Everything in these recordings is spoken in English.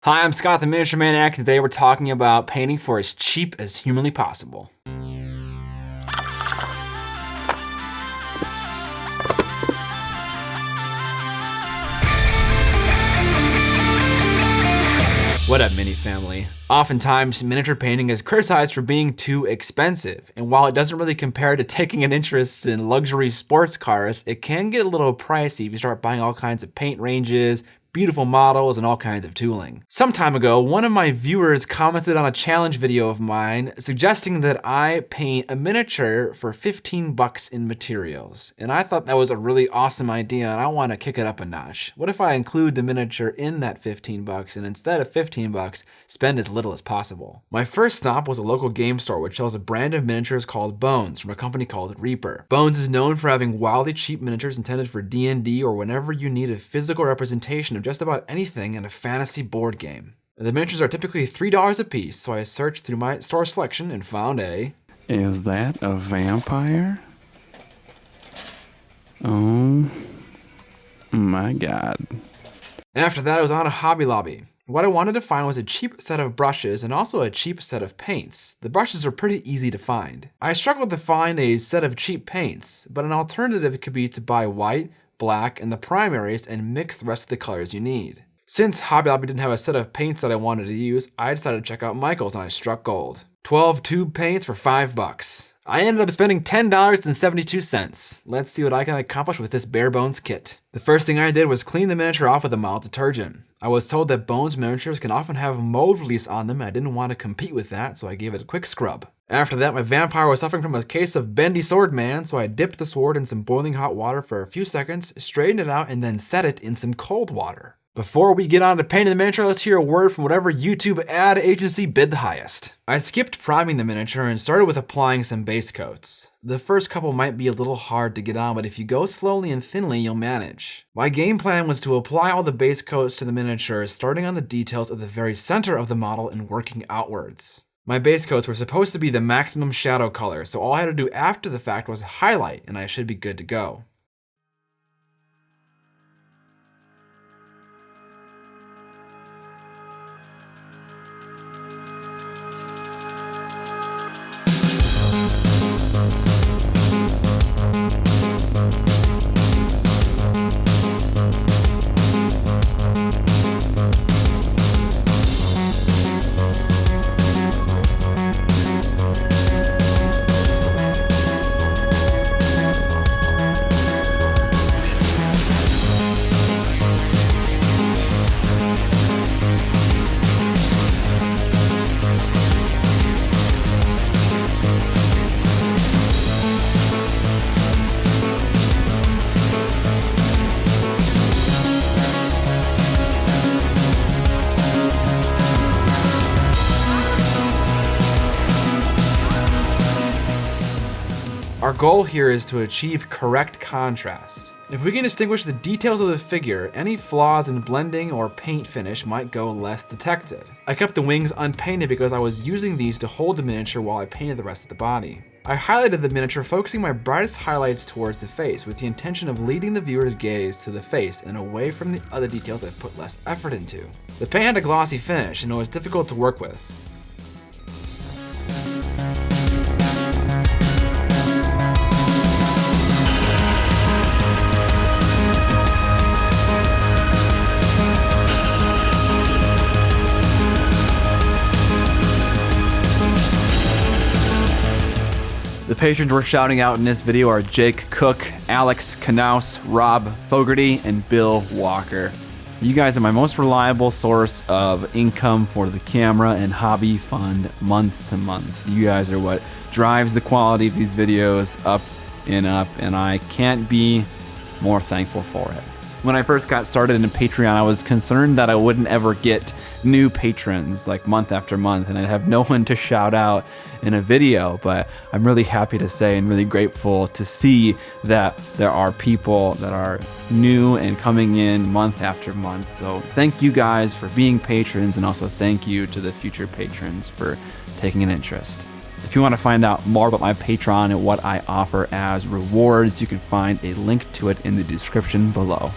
Hi, I'm Scott the Miniature Maniac. Today we're talking about painting for as cheap as humanly possible. What up, Mini family? Oftentimes, miniature painting is criticized for being too expensive, and while it doesn't really compare to taking an interest in luxury sports cars, it can get a little pricey if you start buying all kinds of paint ranges, beautiful models, and all kinds of tooling. Some time ago, one of my viewers commented on a challenge video of mine suggesting that I paint a miniature for 15 bucks in materials. And I thought that was a really awesome idea and I want to kick it up a notch. What if I include the miniature in that 15 bucks and instead of 15 bucks, spend as little as possible? My first stop was a local game store which sells a brand of miniatures called Bones from a company called Reaper. Bones is known for having wildly cheap miniatures intended for D&D or whenever you need a physical representation of just about anything in a fantasy board game. The miniatures are typically $3 a piece, so I searched through my store selection and found a... Is that a vampire? Oh my god. After that, I was on to Hobby Lobby. What I wanted to find was a cheap set of brushes and also a cheap set of paints. The brushes are pretty easy to find. I struggled to find a set of cheap paints, but an alternative could be to buy white, black, and the primaries and mix the rest of the colors you need. Since Hobby Lobby didn't have a set of paints that I wanted to use, I decided to check out Michael's and I struck gold. 12 tube paints for $5. I ended up spending $10.72. Let's see what I can accomplish with this bare bones kit. The first thing I did was clean the miniature off with a mild detergent. I was told that Bones miniatures can often have mold release on them and I didn't want to compete with that, so I gave it a quick scrub. After that, my vampire was suffering from a case of bendy sword man, so I dipped the sword in some boiling hot water for a few seconds, straightened it out, and then set it in some cold water. Before we get on to painting the miniature, let's hear a word from whatever YouTube ad agency bid the highest. I skipped priming the miniature and started with applying some base coats. The first couple might be a little hard to get on, but if you go slowly and thinly, you'll manage. My game plan was to apply all the base coats to the miniature, starting on the details at the very center of the model and working outwards. My base coats were supposed to be the maximum shadow color, so all I had to do after the fact was highlight, and I should be good to go. Our goal here is to achieve correct contrast. If we can distinguish the details of the figure, any flaws in blending or paint finish might go less detected. I kept the wings unpainted because I was using these to hold the miniature while I painted the rest of the body. I highlighted the miniature, focusing my brightest highlights towards the face with the intention of leading the viewer's gaze to the face and away from the other details I put less effort into. The paint had a glossy finish and it was difficult to work with. The patrons we're shouting out in this video are Jake Cook, Alex Knaus, Rob Fogarty, and Bill Walker. You guys are my most reliable source of income for the camera and hobby fund month to month. You guys are what drives the quality of these videos up, and I can't be more thankful for it. When I first got started in Patreon, I was concerned that I wouldn't ever get new patrons like month after month, and I'd have no one to shout out in a video, but I'm really happy to say and really grateful to see that there are people that are new and coming in month after month. So thank you guys for being patrons, and also thank you to the future patrons for taking an interest. If you want to find out more about my Patreon and what I offer as rewards, you can find a link to it in the description below.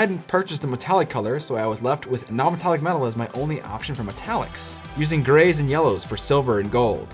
ahead and purchased a metallic color, so I was left with non-metallic metal as my only option for metallics, using grays and yellows for silver and gold.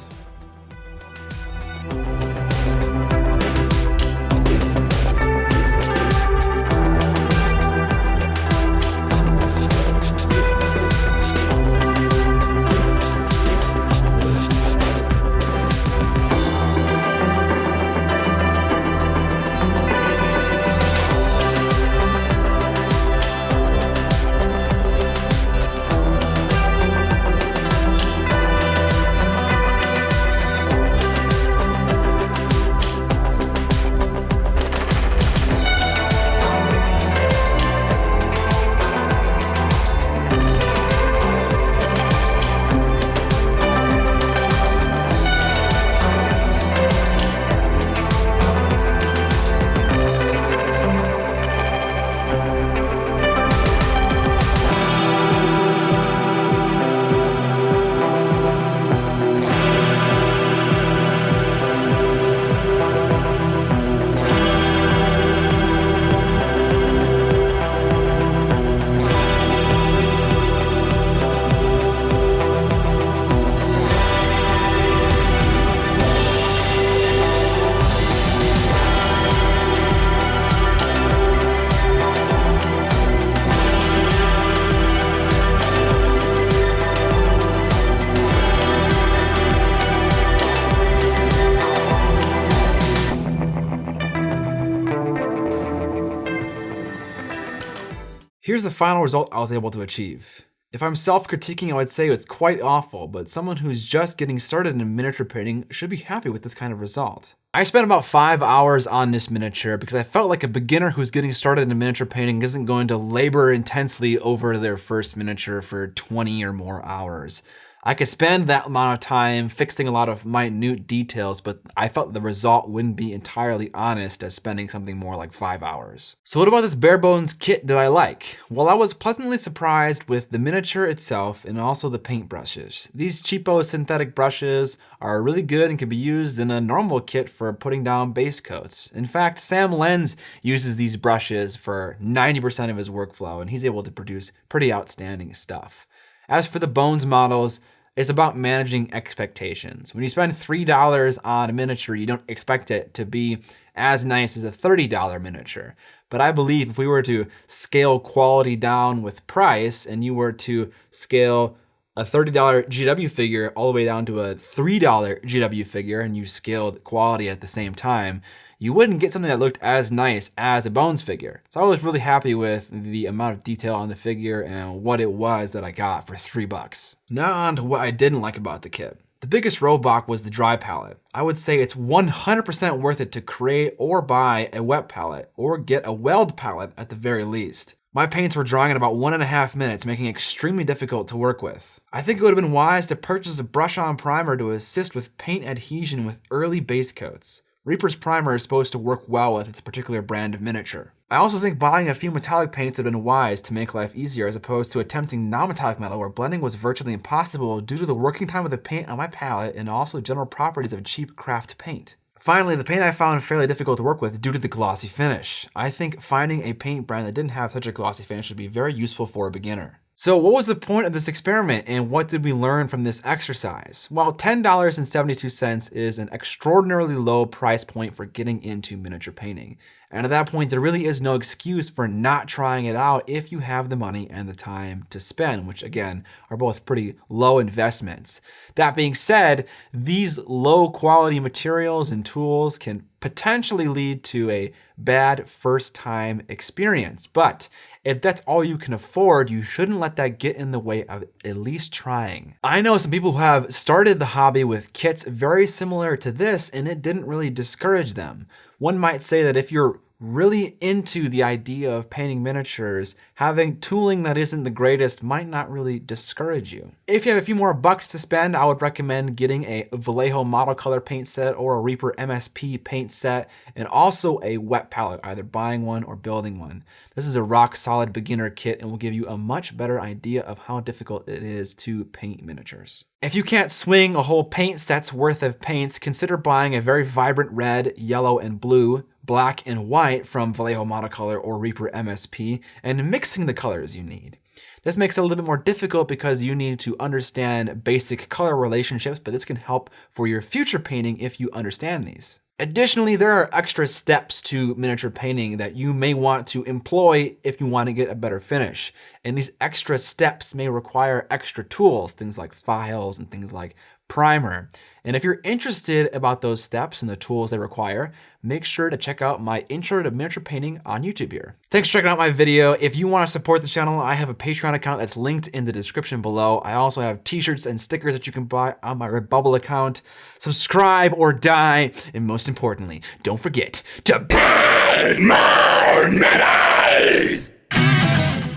Here's the final result I was able to achieve. If I'm self-critiquing, I would say it's quite awful, but someone who's just getting started in miniature painting should be happy with this kind of result. I spent about 5 hours on this miniature because I felt like a beginner who's getting started in miniature painting isn't going to labor intensely over their first miniature for 20 or more hours. I could spend that amount of time fixing a lot of minute details, but I felt the result wouldn't be entirely honest as spending something more like 5 hours. So what about this bare bones kit did I like? Well, I was pleasantly surprised with the miniature itself and also the paint brushes. These cheapo synthetic brushes are really good and can be used in a normal kit for putting down base coats. In fact, Sam Lenz uses these brushes for 90% of his workflow, and he's able to produce pretty outstanding stuff. As for the bones models, it's about managing expectations. When you spend $3 on a miniature, you don't expect it to be as nice as a $30 miniature. But I believe if we were to scale quality down with price and you were to scale a $30 GW figure all the way down to a $3 GW figure and you scaled quality at the same time, you wouldn't get something that looked as nice as a bones figure. So I was really happy with the amount of detail on the figure and what it was that I got for $3. Now on to what I didn't like about the kit. The biggest roadblock was the dry palette. I would say it's 100% worth it to create or buy a wet palette or get a weld palette at the very least. My paints were drying in about 1.5 minutes, making it extremely difficult to work with. I think it would have been wise to purchase a brush-on primer to assist with paint adhesion with early base coats. Reaper's Primer is supposed to work well with its particular brand of miniature. I also think buying a few metallic paints would have been wise to make life easier as opposed to attempting non-metallic metal where blending was virtually impossible due to the working time of the paint on my palette and also general properties of cheap craft paint. Finally, the paint I found fairly difficult to work with due to the glossy finish. I think finding a paint brand that didn't have such a glossy finish would be very useful for a beginner. So what was the point of this experiment and what did we learn from this exercise? Well, $10.72 is an extraordinarily low price point for getting into miniature painting. And at that point, there really is no excuse for not trying it out if you have the money and the time to spend, which again, are both pretty low investments. That being said, these low quality materials and tools can potentially lead to a bad first time experience. But if that's all you can afford, you shouldn't let that get in the way of at least trying. I know some people who have started the hobby with kits very similar to this and it didn't really discourage them. One might say that if you're really into the idea of painting miniatures, having tooling that isn't the greatest might not really discourage you. If you have a few more bucks to spend, I would recommend getting a Vallejo model color paint set or a Reaper MSP paint set, and also a wet palette, either buying one or building one. This is a rock solid beginner kit and will give you a much better idea of how difficult it is to paint miniatures. If you can't swing a whole paint set's worth of paints, consider buying a very vibrant red, yellow, and blue, black and white from Vallejo Monocolor or Reaper MSP and mixing the colors you need. This makes it a little bit more difficult because you need to understand basic color relationships, but this can help for your future painting if you understand these. Additionally, there are extra steps to miniature painting that you may want to employ if you want to get a better finish. And these extra steps may require extra tools, things like files and things like primer. And if you're interested about those steps and the tools they require, make sure to check out my Intro to Miniature Painting on YouTube here. Thanks for checking out my video. If you want to support the channel, I have a Patreon account that's linked in the description below. I also have t-shirts and stickers that you can buy on my Redbubble account. Subscribe or die, and most importantly, don't forget to paint more minis!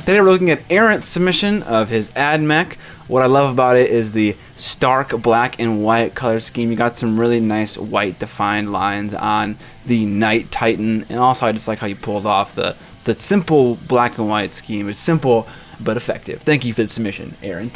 Today we're looking at Aaron's submission of his ad mech. What I love about it is the stark black and white color scheme. You got some really nice white defined lines on the Knight Titan, and also I just like how you pulled off the simple black and white scheme. It's simple but effective. Thank you for the submission, Aaron.